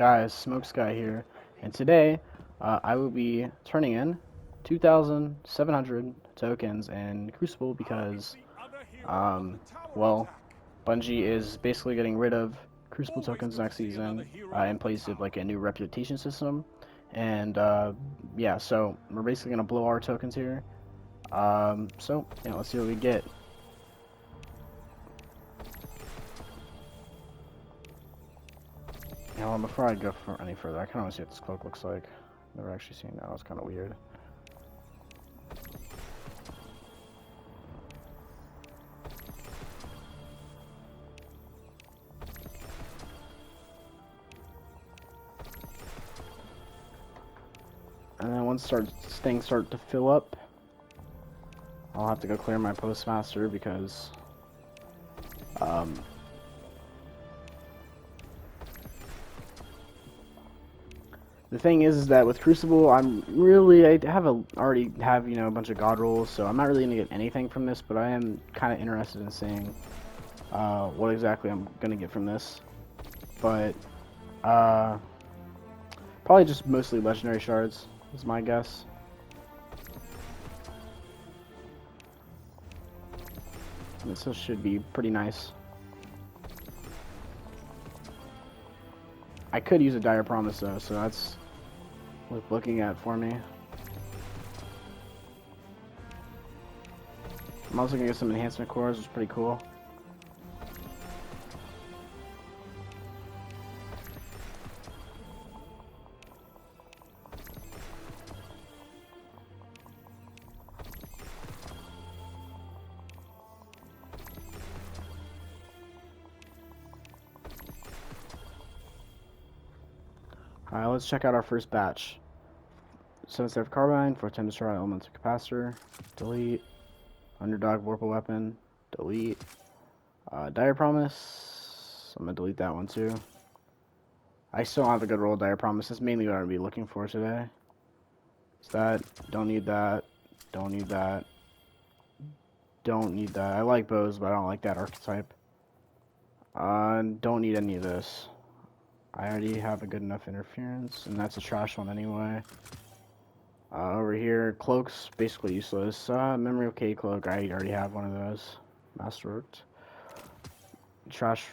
Guys, Smoke Sky here, and today I will be turning in 2,700 tokens in Crucible because, um, well, Bungie is basically getting rid of Crucible tokens next season in place of like a new reputation system, and yeah, so we're basically gonna blow our tokens here. So yeah, let's see what we get. You know, before I go for any further, I kind of want to see what this cloak looks like. Never actually seen that. It's kind of weird. And then once things start to fill up, I'll have to go clear my postmaster because the thing is that with Crucible, I already have a bunch of god rolls, so I'm not really gonna get anything from this, but I am kind of interested in seeing what exactly I'm gonna get from this. But probably just mostly legendary shards is my guess. This should be pretty nice. I could use a dire promise though, so that's worth looking at for me. I'm also gonna get some enhancement cores, which is pretty cool. Alright, let's check out our first batch. 7-step carbine, 4-10 destroy elemental capacitor, delete. Underdog vorpal weapon, delete. Dire promise, I'm gonna delete that one too. I still don't have a good roll of dire promise. That's mainly what I'm gonna be looking for today. Is that, don't need that, don't need that, don't need that. I like bows, but I don't like that archetype. Don't need any of this. I already have a good enough interference, and that's a trash one anyway. Over here, cloaks, basically useless. Memory of K cloak, I already have one of those. Masterworked. Trash,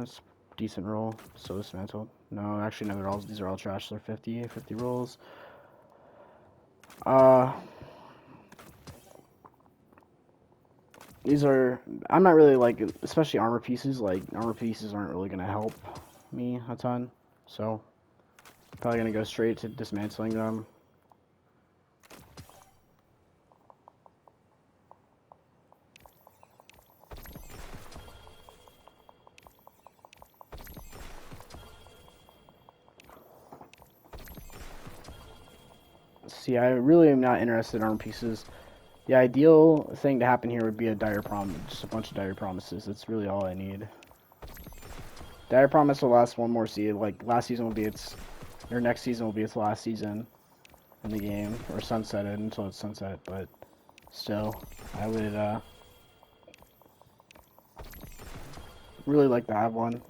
it's a decent roll. So dismantled. No, actually no, these are all trash. They're 50 rolls. These are, I'm not really like, especially armor pieces, armor pieces aren't really gonna help me a ton. So, probably gonna go straight to dismantling them. See, I really am not interested in armor pieces. The ideal thing to happen here would be a dire promise, just a bunch of dire promises. That's really all I need. Dire promise will last one more season. Like last season will be or next season will be its last season in the game, or sunsetted until it's sunset. But still, I would really like to have one.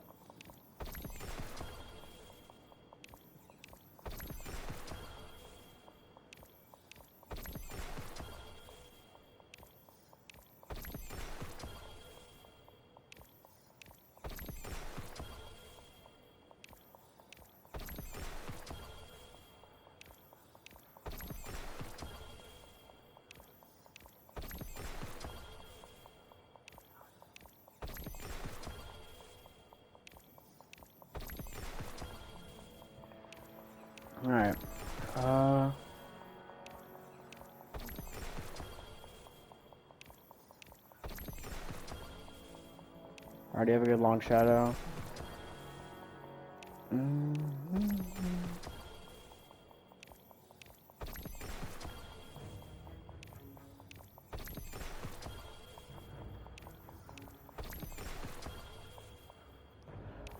Alright. Already have a good long shadow.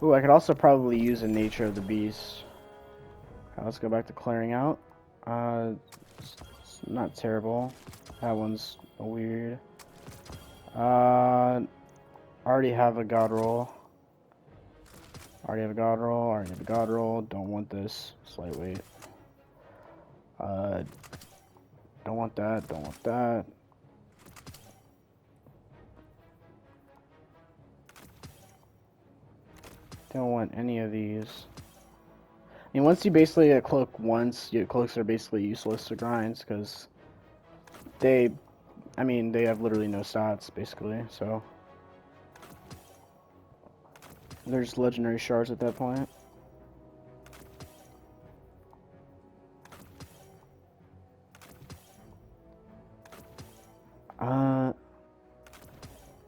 Ooh, I could also probably use a nature of the beast. Let's go back to clearing out. It's not terrible. That one's weird. Already have a god roll. Already have a god roll. Already have a god roll. Don't want this. Slight weight. Don't want that. Don't want that. Don't want any of these. I mean, once you basically get cloak once, your cloaks are basically useless to grinds because they, I mean, they have literally no stats basically. So there's legendary shards at that point.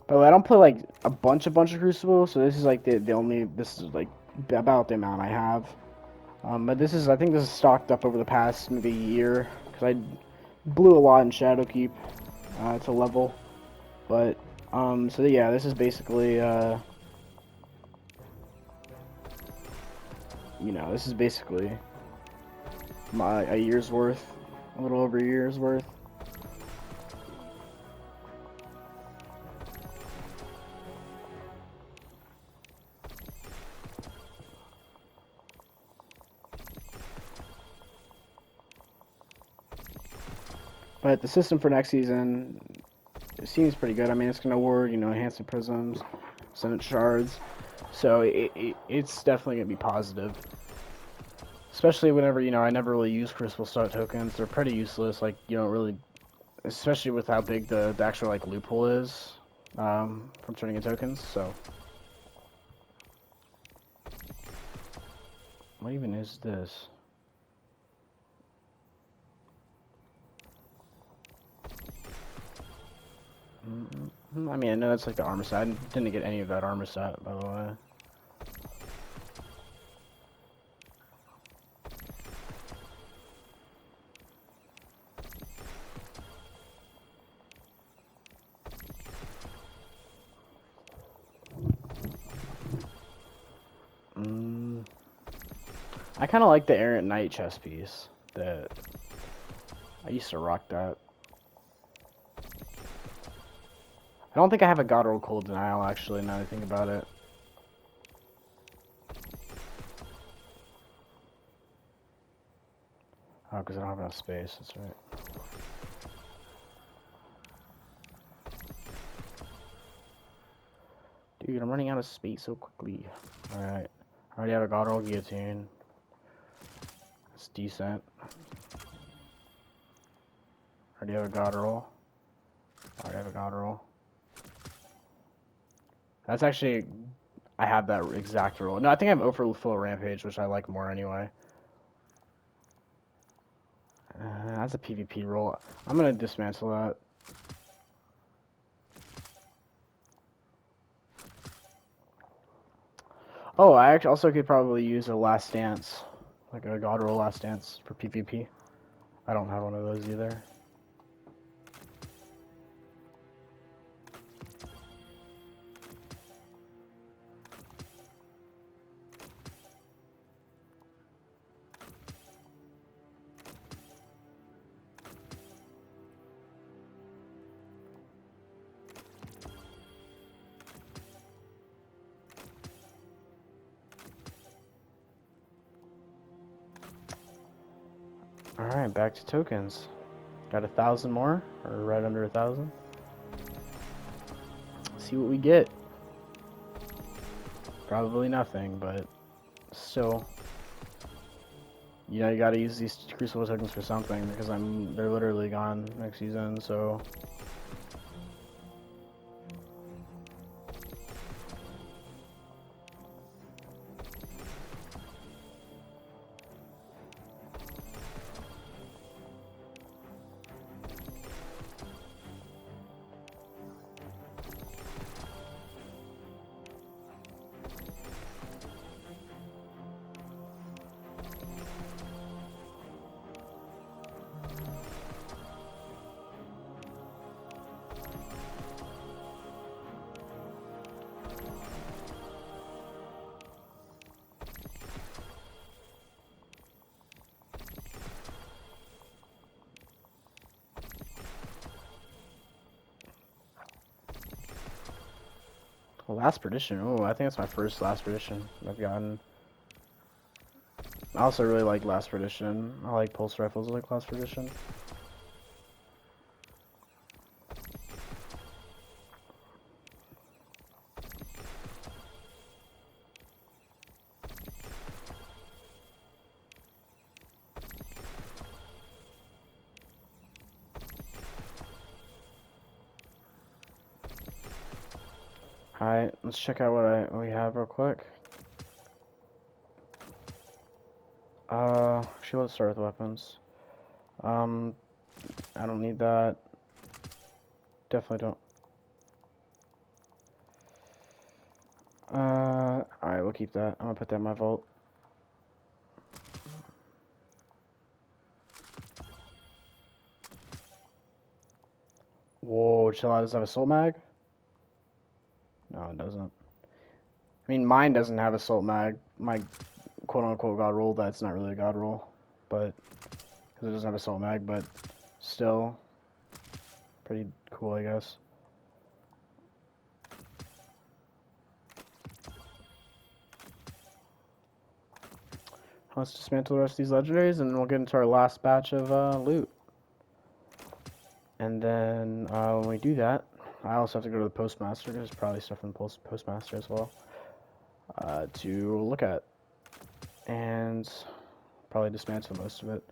But I don't play like a bunch of Crucible, so this is like the only, this is like about the amount I have. But this is, I think this is stocked up over the past maybe year, because I blew a lot in Shadowkeep to level. But, so yeah, this is basically, you know, this is basically a year's worth, a little over a year's worth. But the system for next season, it seems pretty good. I mean, it's going to award, you know, enhanced prisms, Senate shards. So it's definitely going to be positive. Especially whenever, you know, I never really use Crucible tokens. They're pretty useless. Like, you don't really, especially with how big the actual, like, loophole is from turning in tokens. So, what even is this? I mean, I know that's like the armor set. I didn't get any of that armor set, by the way. I kind of like the Errant Knight chest piece. That I used to rock that. I don't think I have a God Roll Cold Denial, actually, now that I think about it. Oh, because I don't have enough space, that's right. Dude, I'm running out of space so quickly. Alright. I already have a God Roll Guillotine. It's decent. Already have a God Roll. Already have a God Roll. That's actually... I have that exact roll. No, I think I have Overfull Rampage, which I like more anyway. That's a PvP roll. I'm gonna dismantle that. Oh, I actually also could probably use a Last Dance. Like a God Roll Last Dance for PvP. I don't have one of those either. Alright, back to tokens. Got 1,000 more, or right under 1,000. See what we get. Probably nothing, but still. You know, you gotta use these Crucible tokens for something, because they're literally gone next season, so... Last Perdition. Oh, I think that's my first Last Perdition I've gotten. I also really like Last Perdition. I like pulse rifles like Last Perdition. Alright, let's check out what we have real quick. Actually, let's start with weapons. I don't need that. Definitely don't. Alright, we'll keep that. I'm gonna put that in my vault. Whoa, chill out. Does it have a soul mag? No, it doesn't. I mean, mine doesn't have a soul mag. My quote-unquote god roll, that's not really a god roll, but because it doesn't have a soul mag, but still pretty cool, I guess. Let's dismantle the rest of these legendaries, and then we'll get into our last batch of loot. And then when we do that, I also have to go to the postmaster. There's probably stuff in the postmaster as well to look at, and probably dismantle most of it.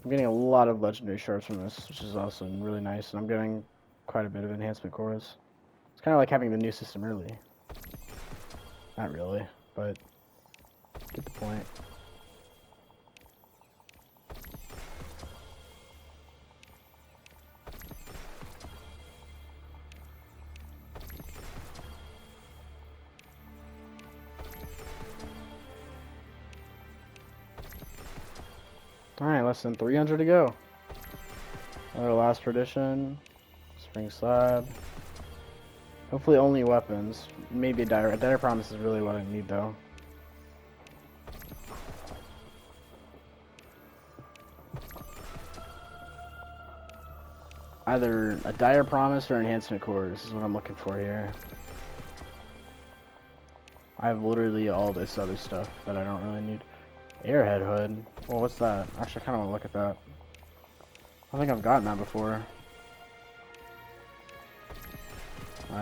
I'm getting a lot of legendary shards from this, which is also really nice, and I'm getting quite a bit of enhancement cores. It's kind of like having the new system early. Not really, but get the point. Alright, less than 300 to go. Another Last Perdition. Spring Slab. Hopefully only weapons. Maybe a dire promise is really what I need though. Either a dire promise or enhancement core. This is what I'm looking for here. I have literally all this other stuff that I don't really need. Airhead hood. Well, what's that? Actually, I kind of want to look at that. I think I've gotten that before.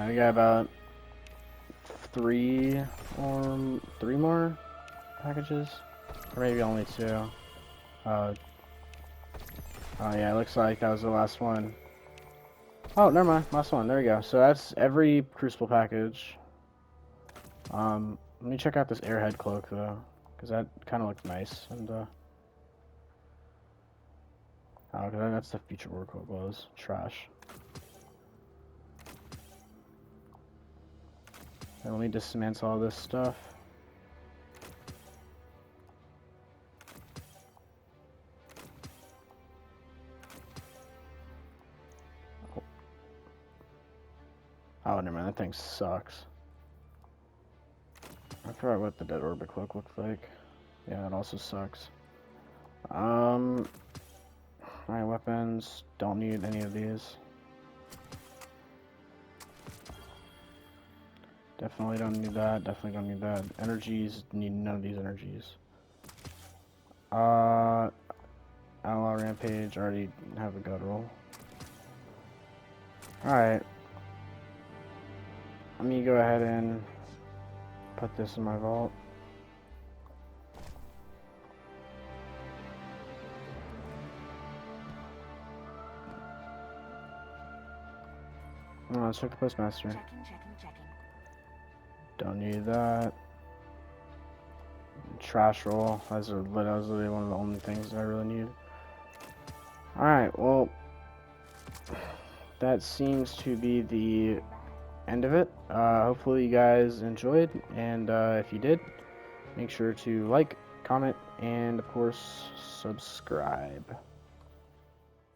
We got about three more packages, or maybe only 2. Oh yeah, it looks like that was the last one. Oh, never mind, last one. There we go. So that's every Crucible package. Let me check out this Airhead cloak though, because that kind of looks nice. And oh, that's the Future War cloak. Was trash. And let me dismantle all this stuff. Oh, never mind. That thing sucks. I forgot what the Dead Orbit cloak looks like. Yeah, it also sucks. My weapons don't need any of these. Definitely don't need that. Definitely don't need that. Energies, need none of these energies. Outlaw Rampage, already have a god roll. Alright. Let me go ahead and put this in my vault. Oh, let's check the postmaster. Checking. Don't need that. Trash roll. That was literally one of the only things that I really need. Alright, well, that seems to be the end of it. Hopefully you guys enjoyed, and if you did, make sure to like, comment, and of course, subscribe.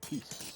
Peace.